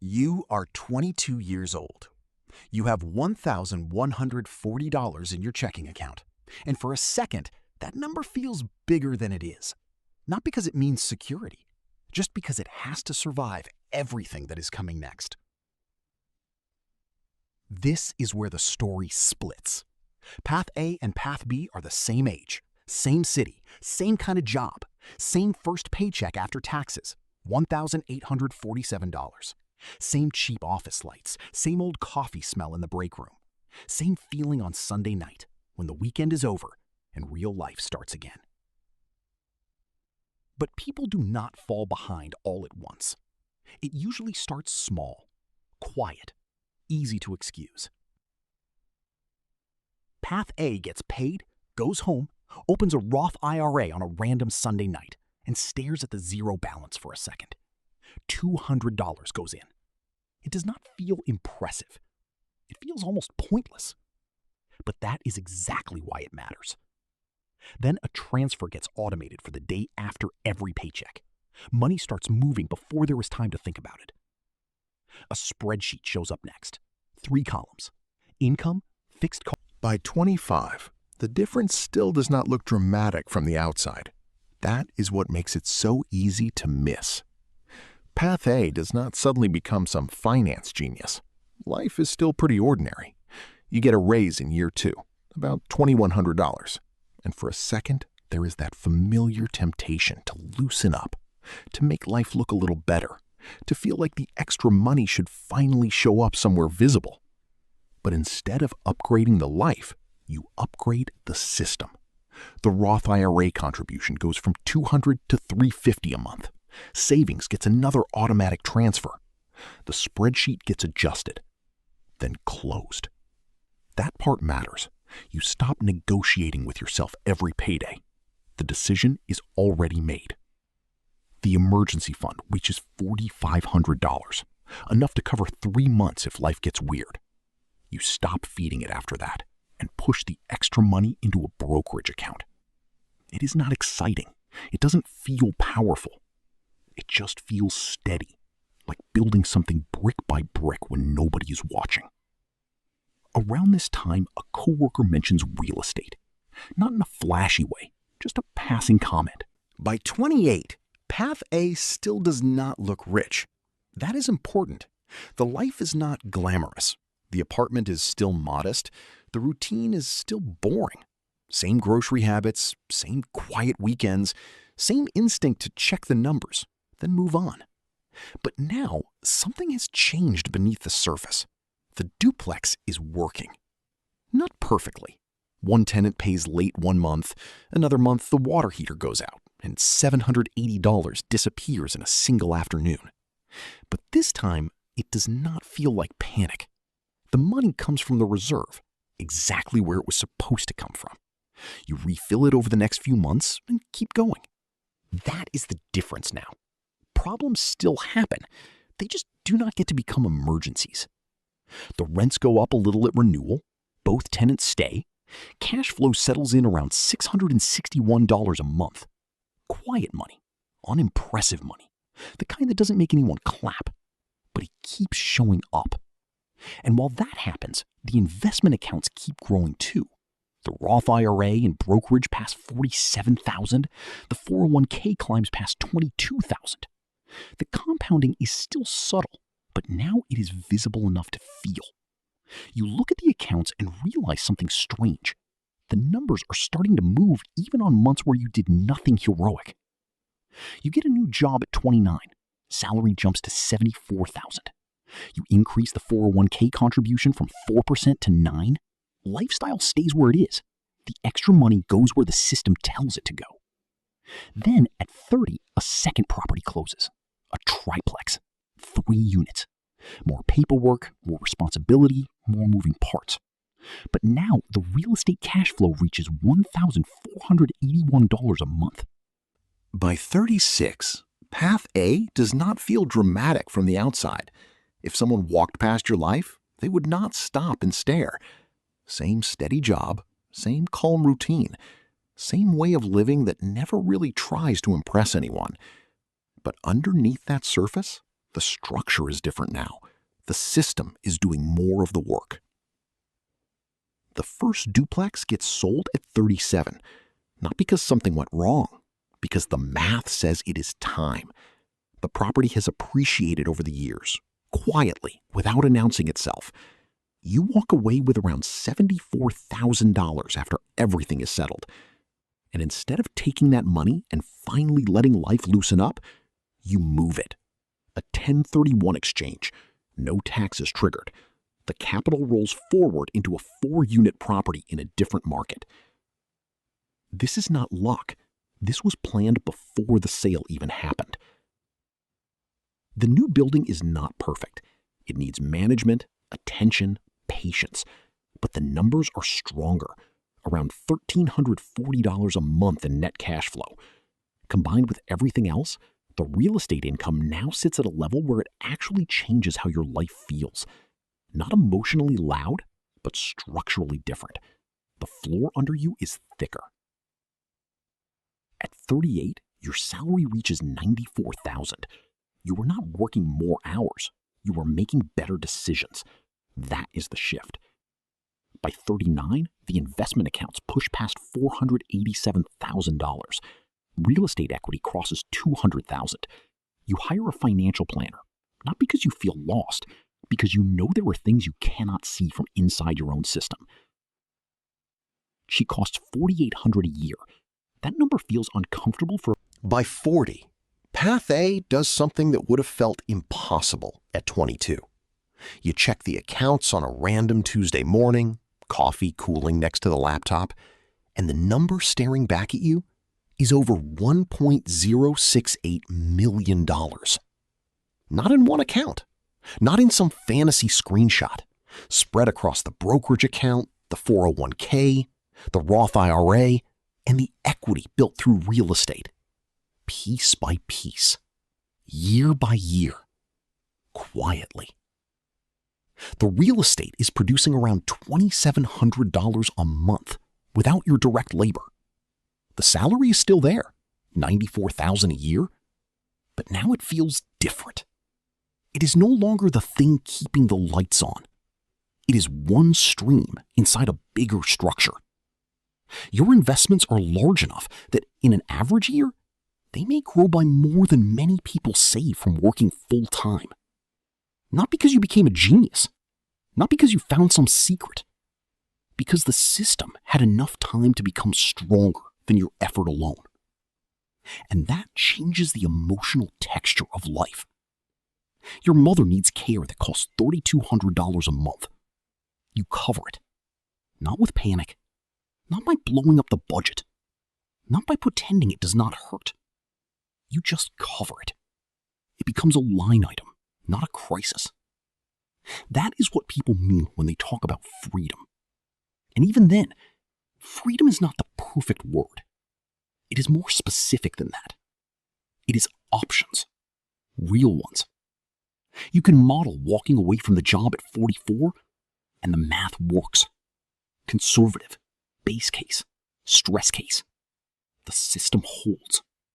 You are 22 years old. You have $1,140 in your checking account. And for a second, that number feels bigger than it is. Not because it means security, just because it has to survive everything that is coming next. This is where the story splits. Path A and Path B are the same age, same city, same kind of job, same first paycheck after taxes, $1,847. Same cheap office lights, same old coffee smell in the break room, same feeling on Sunday night when the weekend is over and real life starts again. But people do not fall behind all at once. It usually starts small, quiet, easy to excuse. Path A gets paid, goes home, opens a Roth IRA on a random Sunday night, and stares at the zero balance for a second. $200 goes in. It does not feel impressive. It feels almost pointless. But that is exactly why it matters. Then a transfer gets automated for the day after every paycheck. Money starts moving before there is time to think about it. A spreadsheet shows up next. 3 columns. Income, fixed cost. By 25, the difference still does not look dramatic from the outside. That is what makes it so easy to miss. Path A does not suddenly become some finance genius. Life is still pretty ordinary. You get a raise in year 2, about $2,100. And for a second, there is that familiar temptation to loosen up, to make life look a little better, to feel like the extra money should finally show up somewhere visible. But instead of upgrading the life, you upgrade the system. The Roth IRA contribution goes from $200 to $350 a month. Savings gets another automatic transfer. The spreadsheet gets adjusted, then closed. That part matters. You stop negotiating with yourself every payday. The decision is already made. The emergency fund reaches $4,500, enough to cover 3 months if life gets weird. You stop feeding it after that and push the extra money into a brokerage account. It is not exciting. It doesn't feel powerful. It just feels steady, like building something brick by brick when nobody is watching. Around this time, a coworker mentions real estate. Not in a flashy way, just a passing comment. By 28, Path A still does not look rich. That is important. The life is not glamorous. The apartment is still modest. The routine is still boring. Same grocery habits, same quiet weekends, same instinct to check the numbers, then move on. But now, something has changed beneath the surface. The duplex is working. Not perfectly. One tenant pays late one month, another month the water heater goes out, and $780 disappears in a single afternoon. But this time, it does not feel like panic. The money comes from the reserve, exactly where it was supposed to come from. You refill it over the next few months and keep going. That is the difference now. Problems still happen. They just do not get to become emergencies. The rents go up a little at renewal. Both tenants stay. Cash flow settles in around $661 a month. Quiet money. Unimpressive money. The kind that doesn't make anyone clap. But it keeps showing up. And while that happens, the investment accounts keep growing too. The Roth IRA and brokerage pass $47,000. The 401k climbs past $22,000. The compounding is still subtle, but now it is visible enough to feel. You look at the accounts and realize something strange. The numbers are starting to move even on months where you did nothing heroic. You get a new job at 29. Salary jumps to $74,000. You increase the 401k contribution from 4% to 9%. Lifestyle stays where it is. The extra money goes where the system tells it to go. Then at 30, a second property closes. A triplex. 3 units. More paperwork, more responsibility, more moving parts. But now the real estate cash flow reaches $1,481 a month. By 36, Path A does not feel dramatic from the outside. If someone walked past your life, they would not stop and stare. Same steady job, same calm routine, same way of living that never really tries to impress anyone. But underneath that surface, The structure is different now. The system is doing more of the work. The first duplex gets sold at 37, not because something went wrong, because the math says it is time. The property has appreciated over the years, quietly, without announcing itself. You walk away with around $74,000 after everything is settled. And instead of taking that money and finally letting life loosen up, you move it. A 1031 exchange. No taxes triggered. The capital rolls forward into a 4-unit property in a different market. This is not luck. This was planned before the sale even happened. The new building is not perfect. It needs management, attention, patience. But the numbers are stronger, around $1,340 a month in net cash flow. Combined with everything else, the real estate income now sits at a level where it actually changes how your life feels. Not emotionally loud, but structurally different. The floor under you is thicker. At 38, your salary reaches $94,000. You are not working more hours. You are making better decisions. That is the shift. By 39, the investment accounts push past $487,000. Real estate equity crosses $200,000. You hire a financial planner, not because you feel lost, because you know there are things you cannot see from inside your own system. She costs $4,800 a year. That number feels uncomfortable for... By 40, Path A does something that would have felt impossible at 22. You check the accounts on a random Tuesday morning, coffee cooling next to the laptop, and the number staring back at you is over $1.068 million. Not in one account, not in some fantasy screenshot, spread across the brokerage account, the 401k, the Roth IRA, and the equity built through real estate. Piece by piece, year by year, quietly. The real estate is producing around $2,700 a month without your direct labor. The salary is still there, $94,000 a year, but now it feels different. It is no longer the thing keeping the lights on. It is one stream inside a bigger structure. Your investments are large enough that in an average year, they may grow by more than many people save from working full time. Not because you became a genius, not because you found some secret, because the system had enough time to become stronger than your effort alone. And that changes the emotional texture of life. Your mother needs care that costs $3,200 a month. You cover it, not with panic, not by blowing up the budget, not by pretending it does not hurt. You just cover it. It becomes a line item, not a crisis. That is what people mean when they talk about freedom. And even then, freedom is not the perfect word. It is more specific than that. It is options, real ones. You can model walking away from the job at 44, and the math works. Conservative, base case, stress case. The system holds.